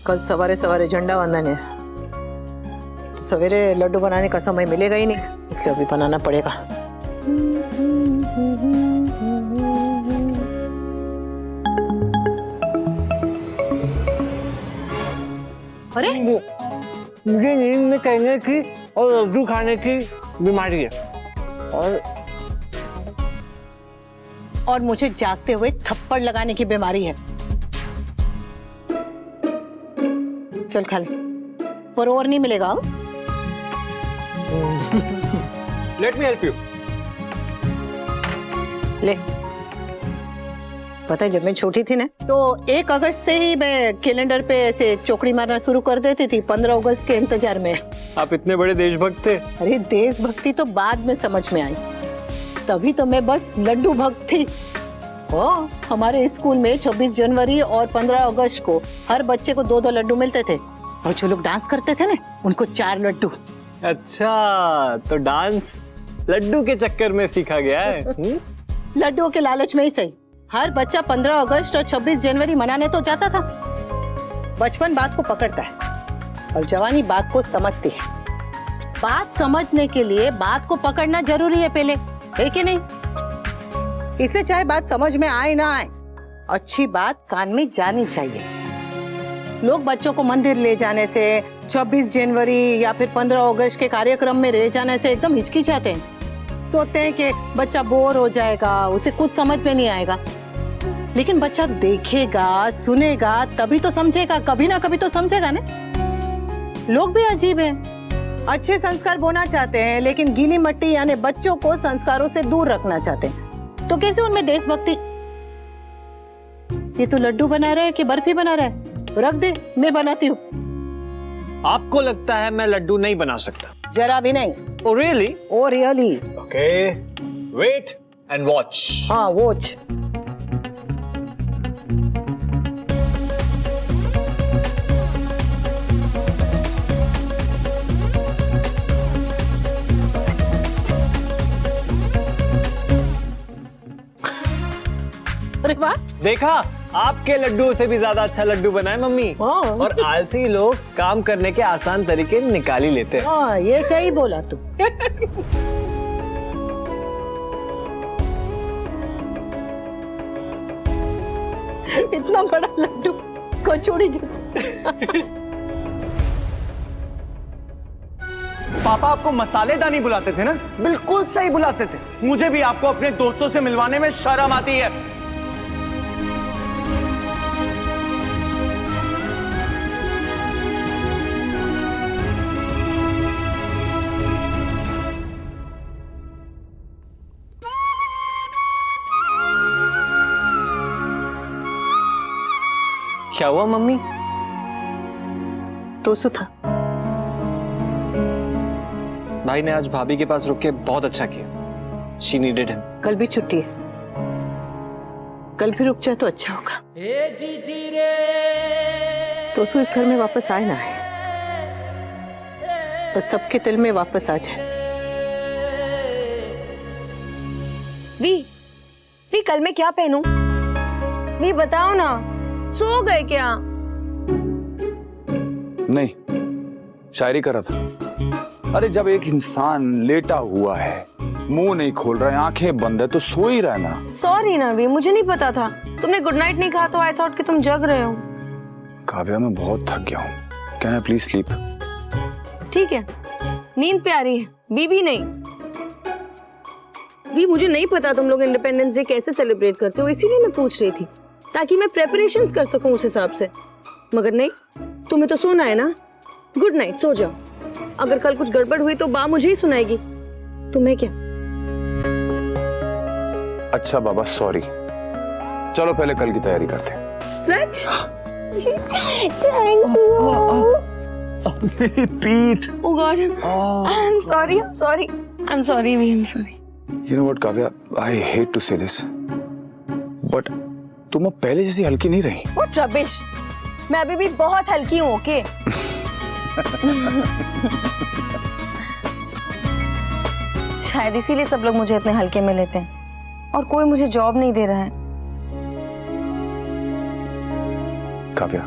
कल सवारे सवारे झंडा वंदन है, तो सवेरे लड्डू बनाने का समय मिलेगा ही नहीं, इसलिए अभी बनाना पड़ेगा। अरे मुझे नींद में कहने की और लड्डू खाने की बीमारी है, और मुझे जागते हुए थप्पड़ लगाने की बीमारी है। चल खा ले, और नहीं मिलेगा। Let me help you. ले, पता है जब मैं छोटी थी ना, तो 1 अगस्त से ही मैं कैलेंडर पे ऐसे चौकड़ी मारना शुरू कर देती थी, 15 अगस्त के इंतजार में। आप इतने बड़े देशभक्त थे। अरे देशभक्ति तो बाद में समझ में आई, तभी तो मैं बस लड्डू भक्त थी। हमारे स्कूल में 26 जनवरी और 15 अगस्त को हर बच्चे को 2-2 लड्डू मिलते थे, और जो लोग डांस करते थे ना उनको 4 लड्डू। अच्छा, तो डांस लड्डू के चक्कर में सीखा गया है। लड्डुओं के लालच में ही सही, हर बच्चा 15 अगस्त और 26 जनवरी मनाने तो जाता था। बचपन बात को पकड़ता है और जवानी बात को समझती है। बात समझने के लिए बात को पकड़ना जरूरी है पहले, है कि नहीं? इसलिए चाहे बात समझ में आए ना आए, अच्छी बात कान में जानी चाहिए। लोग बच्चों को मंदिर ले जाने से, 26 जनवरी या फिर 15 अगस्त के कार्यक्रम में ले जाने से एकदम हिचकिचाते हैं, सोचते हैं कि बच्चा बोर हो जाएगा, उसे कुछ समझ में नहीं आएगा। लेकिन बच्चा देखेगा, सुनेगा, तभी तो समझेगा, कभी ना कभी तो समझेगा ना। लोग भी अजीब हैं, अच्छे संस्कार बोना चाहते हैं, लेकिन गीली मिट्टी यानी बच्चों को संस्कारों से दूर रखना चाहते हैं। तो कैसे उनमें देशभक्ति? ये तो लड्डू बना रहा है कि बर्फी बना रहा है? रख दे, मैं बनाती हूँ। आपको लगता है मैं लड्डू नहीं बना सकता? जरा भी नहीं। Oh really? Oh really? Okay, wait and watch. हाँ, वॉच। अरे वाह, देखा, आपके लड्डुओं से भी ज्यादा अच्छा लड्डू बनाए मम्मी। और आलसी लोग काम करने के आसान तरीके निकाल ही लेते हैं। हाँ, ये सही बोला तू। इतना बड़ा लड्डू कचौड़ी जैसा। पापा आपको मसालेदानी बुलाते थे ना? बिल्कुल सही बुलाते थे। मुझे भी आपको अपने दोस्तों से मिलवाने में शर्म आती है। क्या हुआ मम्मी? तो था भाई ने आज भाभी के पास रुक के बहुत अच्छा किया। She needed him. कल भी छुट्टी है, कल भी रुक जाए तो अच्छा होगा। तो इस घर में वापस आए ना आए, बस सबके दिल में वापस आ जाए। वी कल मैं क्या पहनूं? वी बताओ ना, सो गए क्या? नहीं, शायरी कर रहा था। अरे जब एक इंसान लेटा हुआ है, मुंह नहीं खोल रहा है, आंखें बंद है, तो सो ही रहा है ना। सॉरी ना वी, मुझे नहीं पता था। तुमने गुड नाइट नहीं कहा तो आई थॉट कि तुम जग रहे हो। काव्या, मैं बहुत थक गया हूँ, कैन आई प्लीज स्लीप? ठीक है, नींद प्यारी है, वी भी नहीं। वी मुझे नहीं पता तुम लोग इंडिपेंडेंस डे कैसे सेलिब्रेट करते हो, इसीलिए मैं पूछ रही थी ताकि मैं प्रेपरेशंस कर सकूं उस हिसाब से। मगर नहीं, तुम्हें तो सोना है ना। गुड नाइट, सो जाओ। अगर कल कुछ गड़बड़ हुई तो बा मुझे ही सुनाएगी, तुम्हें क्या। अच्छा बाबा, सॉरी। चलो पहले कल की तैयारी करते हैं। सच? Thank you. पीठ। Oh God, I am sorry, sorry, I am sorry वी, I am sorry. You know what, Kavya, I hate to say this, but तुम अब पहले जैसी हल्की नहीं रही। What rubbish! मैं अभी भी बहुत हल्की हूँ, ओके? शायद इसीलिए सब लोग मुझे इतने हल्के में लेते हैं और कोई मुझे जॉब नहीं दे रहा है। Kavya,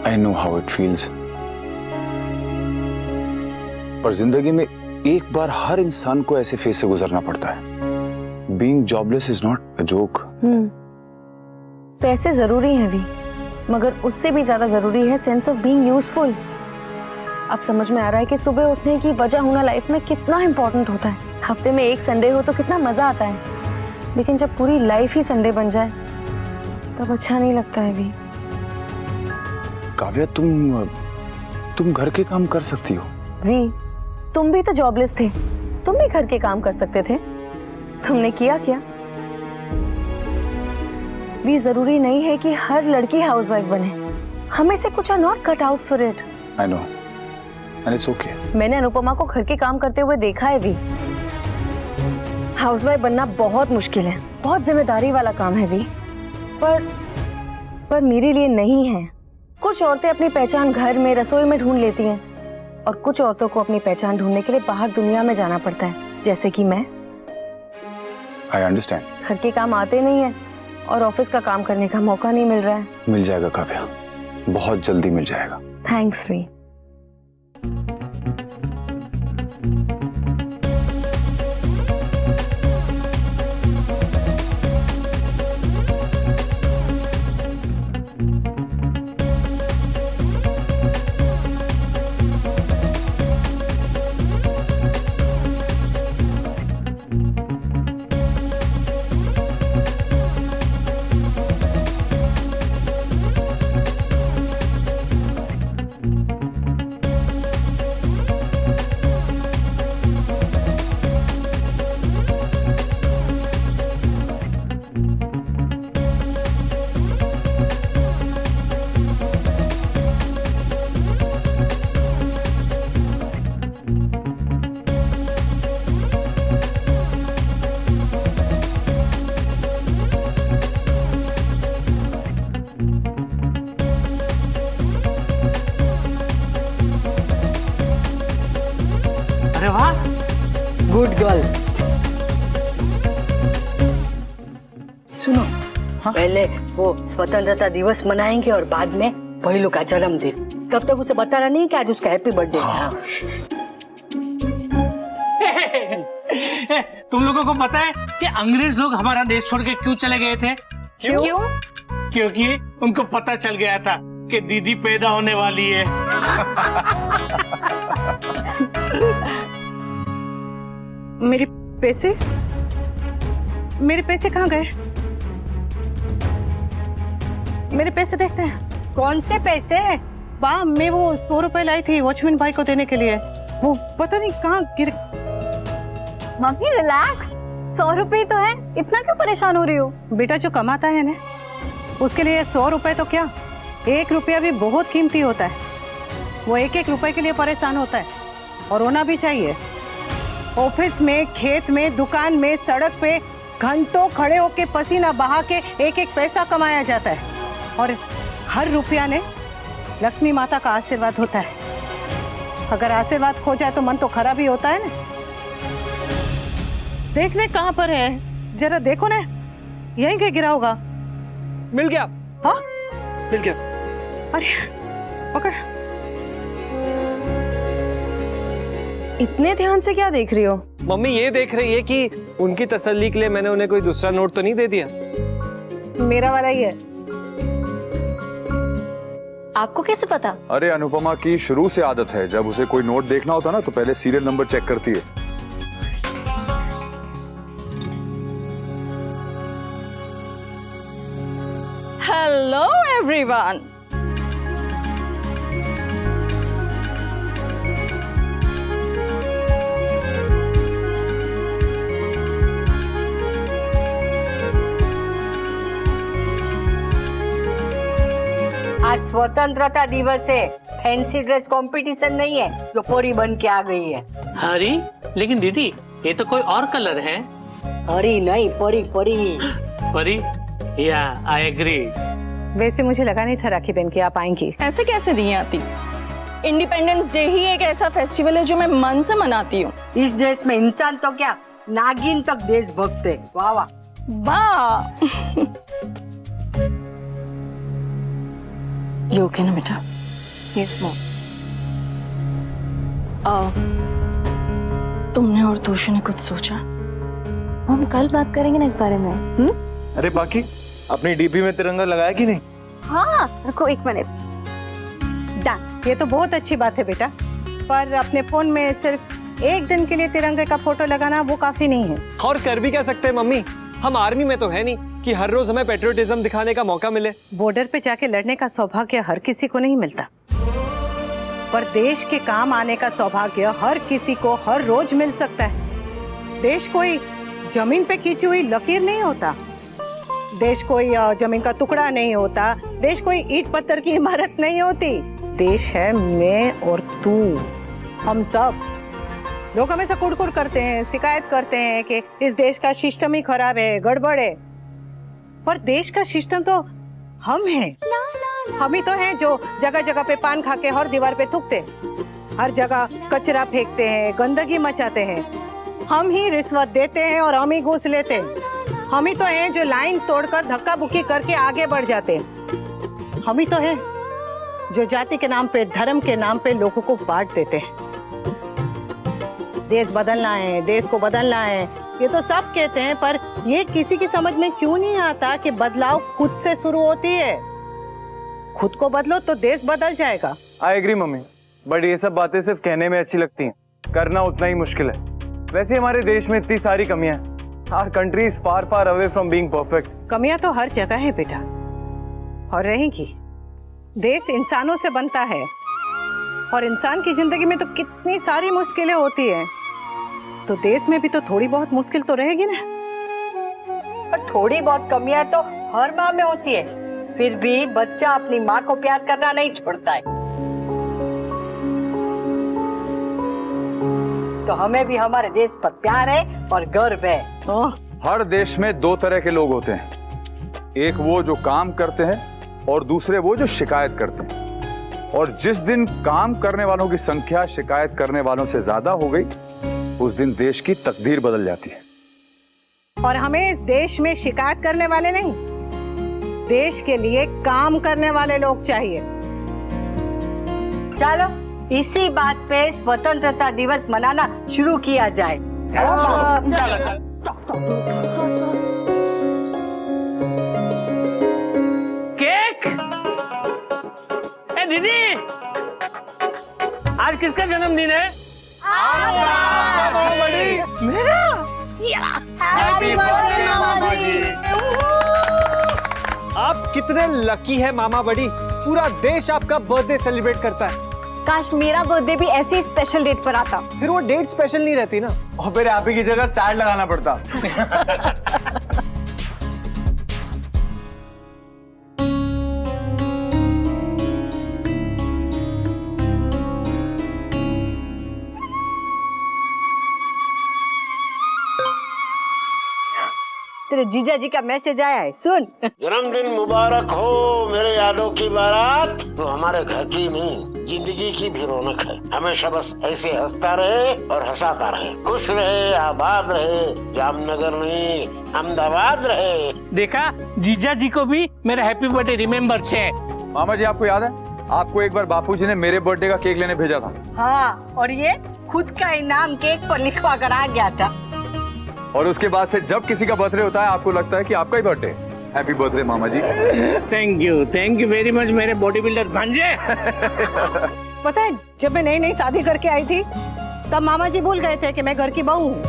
I know how it feels. पर जिंदगी में एक बार हर इंसान को ऐसे फेज से गुजरना पड़ता है। Being jobless is not a joke. पैसे जरूरी हैं भी, मगर उससे भी ज्यादा जरूरी है सेंस ऑफ बीइंग यूजफुल। अब समझ में आ रहा है कि सुबह उठने की वजह होना लाइफ में कितना इंपॉर्टेंट होता है। हफ्ते में एक संडे हो तो कितना मजा आता है, लेकिन जब पूरी लाइफ ही संडे बन जाए तब अच्छा नहीं लगता है भी। काव्या, तुम घर के काम कर सकती हो। वी, तुम भी तो जॉबलेस थे, तुम भी घर के काम कर सकते थे, तुमने किया क्या? वी, जरूरी नहीं है कि हर लड़की हाउसवाइफ बने। हमें से कुछ are not cut out for it. I know, and it's okay. मैंने अनुपमा को घर के काम करते हुए देखा है भी। हाउसवाइफ बनना बहुत मुश्किल है, बहुत जिम्मेदारी वाला काम है भी, पर मेरे लिए नहीं है। कुछ औरतें अपनी पहचान घर में, रसोई में ढूंढ लेती हैं, और कुछ औरतों को अपनी पहचान ढूंढने के लिए बाहर दुनिया में जाना पड़ता है, जैसे कि मैं। I understand. घर के काम आते नहीं है और ऑफिस का काम करने का मौका नहीं मिल रहा है। मिल जाएगा काव्या, बहुत जल्दी मिल जाएगा। थैंक्स वी। अरे वाह, गुड गर्ल। सुनो, पहले वो स्वतंत्रता दिवस मनाएंगे और बाद में भैलू का जन्मदिन। तब तक उसे बताना नहीं कि आज उसका हैप्पी बर्थडे है। तुम लोगों को पता है कि अंग्रेज लोग हमारा देश छोड़ के क्यों चले गए थे? क्यों? क्योंकि उनको पता चल गया था कि दीदी पैदा होने वाली है। मेरे पैसे कहाँ गए? मेरे पैसे देखते हैं। कौन से पैसे? वाह, मैं वो 100 रुपए लाई थी वॉचमैन भाई को देने के लिए, वो पता नहीं कहाँ गिर। मम्मी रिलैक्स, 100 रुपए तो है, इतना क्यों परेशान हो रही हो? बेटा जो कमाता है ना, उसके लिए 100 रुपए तो क्या, 1 रुपया भी बहुत कीमती होता है। वो एक एक रुपए के लिए परेशान होता है, और होना भी चाहिए। ऑफिस में, खेत में, दुकान में, सड़क पे घंटों खड़े होके पसीना बहा के एक एक पैसा कमाया जाता है, और हर रुपया ने लक्ष्मी माता का आशीर्वाद होता है। अगर आशीर्वाद खो जाए तो मन तो खराब ही होता है ना। देख ले कहाँ पर है, जरा देखो ना, यहीं के गिरा होगा। मिल गया। हाँ, मिल गया। अरे पकड़। इतने ध्यान से क्या देख रही हो? मम्मी ये देख रही है कि उनकी तसल्ली के लिए मैंने उन्हें कोई दूसरा नोट तो नहीं दे दिया। मेरा वाला ही है। आपको कैसे पता? अरे अनुपमा की शुरू से आदत है, जब उसे कोई नोट देखना होता ना तो पहले सीरियल नंबर चेक करती है। Hello everyone. आज स्वतंत्रता दिवस है, फैंसी ड्रेस कंपटीशन नहीं है जो परी बन के आ गई है। हरी, लेकिन दीदी ये तो कोई और कलर है। परी नहीं, परी परी। परी, या आई एग्री। वैसे मुझे लगा नहीं था राखी बहन की आप आएंगी। ऐसे कैसे नहीं आती? इंडिपेंडेंस डे ही एक ऐसा फेस्टिवल है जो मैं मन से मनाती हूँ। इस देश में इंसान तो क्या, नागिन तक देशभक्त है। वाह वाह। वाह। यू ओके ना बेटा? Yes, Mom. तुमने और तोशु ने कुछ सोचा? हम कल बात करेंगे ना इस बारे में। अरे बाकी अपनी डीपी में तिरंगा लगाया कि नहीं? हाँ, रुको 1 मिनट। डन। ये तो बहुत अच्छी बात है बेटा, पर अपने फोन में सिर्फ एक दिन के लिए तिरंगे का फोटो लगाना वो काफी नहीं है। और कर भी क्या सकते हैं मम्मी, हम आर्मी में तो है नहीं कि हर रोज हमें पेट्रियोटिज्म दिखाने का मौका मिले। बॉर्डर पे जाके लड़ने का सौभाग्य हर किसी को नहीं मिलता, पर देश के काम आने का सौभाग्य हर किसी को हर रोज मिल सकता है। देश कोई जमीन पे खींची हुई लकीर नहीं होता, देश कोई जमीन का टुकड़ा नहीं होता, देश कोई ईंट पत्थर की इमारत नहीं होती। देश है मैं और तू, हम सब। लोग हमेशा कुड़कुड़ करते हैं, शिकायत करते हैं कि इस देश का सिस्टम ही खराब है, गड़बड़ है, पर देश का सिस्टम तो हम हैं। हम ही तो हैं जो जगह जगह पे पान खा के हर दीवार पे थूकते, हर जगह कचरा फेंकते हैं, गंदगी मचाते हैं। हम ही रिश्वत देते हैं और हम ही घूस लेते हैं। हम ही तो हैं जो लाइन तोड़कर धक्का बुक्की करके आगे बढ़ जाते हैं। हम ही तो हैं जो जाति के नाम पे, धर्म के नाम पे लोगों को बांट देते हैं। देश बदलना है, देश को बदलना है, ये तो सब कहते हैं, पर ये किसी की समझ में क्यों नहीं आता कि बदलाव खुद से शुरू होती है। खुद को बदलो तो देश बदल जाएगा। आई एग्री मम्मी, बट ये सब बातें सिर्फ कहने में अच्छी लगती हैं, करना उतना ही मुश्किल है। वैसे हमारे देश में इतनी सारी कमियां हैं। Our country is far far away from being perfect. कमियां तो हर जगह है बेटा, और रहेंगी। देश इंसानों से बनता है, और इंसान की जिंदगी में तो कितनी सारी मुश्किलें होती है, तो देश में भी तो थोड़ी बहुत मुश्किल तो रहेगी ना। पर थोड़ी बहुत कमियां तो हर माँ में होती है, फिर भी बच्चा अपनी माँ को प्यार करना नहीं छोड़ता है। तो हमें भी हमारे देश पर प्यार है और गर्व है। हर देश में 2 तरह के लोग होते हैं, एक वो जो काम करते हैं और दूसरे वो जो शिकायत करते हैं। और जिस दिन काम करने वालों की संख्या शिकायत करने वालों से ज्यादा हो गई, उस दिन देश की तकदीर बदल जाती है। और हमें इस देश में शिकायत करने वाले नहीं, देश के लिए काम करने वाले लोग चाहिए। चलो इसी बात पे स्वतंत्रता दिवस मनाना शुरू किया जाए। केक। ए दीदी, आज किसका जन्मदिन है? मेरा। हैप्पी बर्थडे मामा जी। आप कितने लकी है मामा बड़ी, पूरा देश आपका बर्थडे सेलिब्रेट करता है। काश मेरा बर्थडे भी ऐसी स्पेशल डेट पर आता। फिर वो डेट स्पेशल नहीं रहती ना। और फिर आप ही की जगह सैड लगाना पड़ता। तेरे जीजा जी का मैसेज आया है, सुन। जन्मदिन मुबारक हो मेरे यादों की बारात। तो हमारे घर की नहीं, जिंदगी की भी रौनक है। हमेशा बस ऐसे हंसता रहे और हंसाता रहे, खुश रहे, आबाद रहे, जामनगर नहीं अहमदाबाद रहे। देखा, जीजा जी को भी मेरा हैप्पी बर्थडे रिमेम्बर है। मामा जी, आपको याद है, आपको एक बार बापूजी ने मेरे बर्थडे का केक लेने भेजा था। हाँ, और ये खुद का इनाम केक पर लिखवा कर आ गया था। और उसके बाद से जब किसी का बर्थडे होता है, आपको लगता है कि आपका ही बर्थडे। हैप्पी बर्थडे मामा ji. Thank you very much मेरे बॉडी बिल्डर भांजे। पता है, जब मैं नई नई शादी करके आई थी, तब मामा जी भूल गए थे कि मैं घर की बहू हूँ।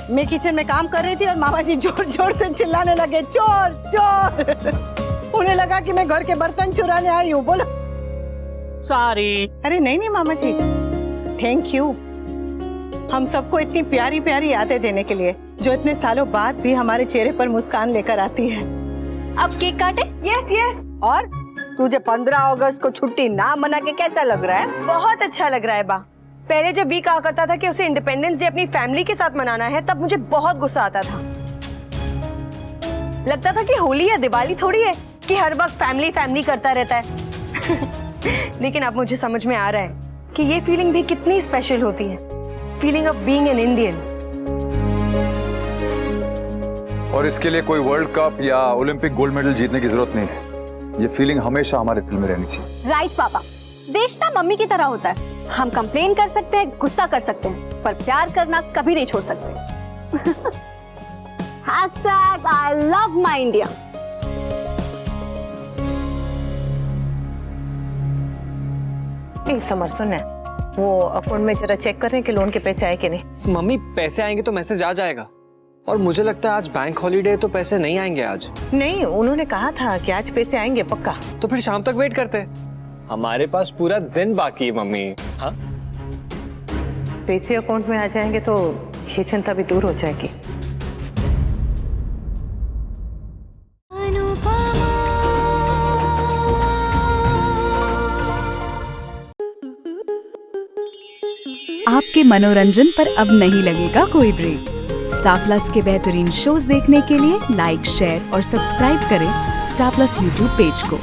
मैं किचन में काम कर रही थी और मामा जी जोर जोर से चिल्लाने लगे, चोर चोर। उन्हें लगा कि मैं घर के बर्तन चुराने आई हूँ। बोलो सॉरी। अरे नहीं मामा जी, थैंक यू हम सबको इतनी प्यारी प्यारी यादें देने के लिए, जो इतने सालों बाद भी हमारे चेहरे पर मुस्कान लेकर आती है। अब केक काटे? Yes yes. और तुझे 15 अगस्त को छुट्टी ना मना के कैसा लग रहा है? बहुत अच्छा लग रहा है बा। पहले जब भी कहा करता था कि उसे इंडिपेंडेंस डे अपनी फैमिली के साथ मनाना है, तब मुझे बहुत गुस्सा आता था। लगता था कि होली या दिवाली थोड़ी है कि हर वक्त फैमिली फैमिली करता रहता है। लेकिन अब मुझे समझ में आ रहा है कि ये फीलिंग भी कितनी स्पेशल होती है, feeling of being an Indian. और इसके लिए कोई वर्ल्ड कप या ओलंपिक गोल्ड मेडल जीतने की जरूरत नहीं है, ये फीलिंग हमेशा हमारे दिल में रहनी चाहिए। राइट पापा, देश ना मम्मी की तरह होता है, हम कंप्लेन कर सकते हैं, गुस्सा कर सकते हैं, पर प्यार करना कभी नहीं छोड़ सकते। I love my India। Samar सुन, वो अकाउंट में जरा चेक करें कि लोन के पैसे आए कि नहीं। मम्मी पैसे आएंगे तो मैसेज आ जाएगा, और मुझे लगता है आज बैंक हॉलीडे तो पैसे नहीं आएंगे आज। नहीं, उन्होंने कहा था कि आज पैसे आएंगे पक्का। तो फिर शाम तक वेट करते हैं, हमारे पास पूरा दिन बाकी है मम्मी। हाँ, पैसे अकाउंट में आ जाएंगे तो ये चिंता भी दूर हो जाएगी। आपके मनोरंजन पर अब नहीं लगेगा कोई ब्रेक। स्टार प्लस के बेहतरीन शोज देखने के लिए लाइक, शेयर और सब्सक्राइब करें स्टार प्लस यूट्यूब पेज को।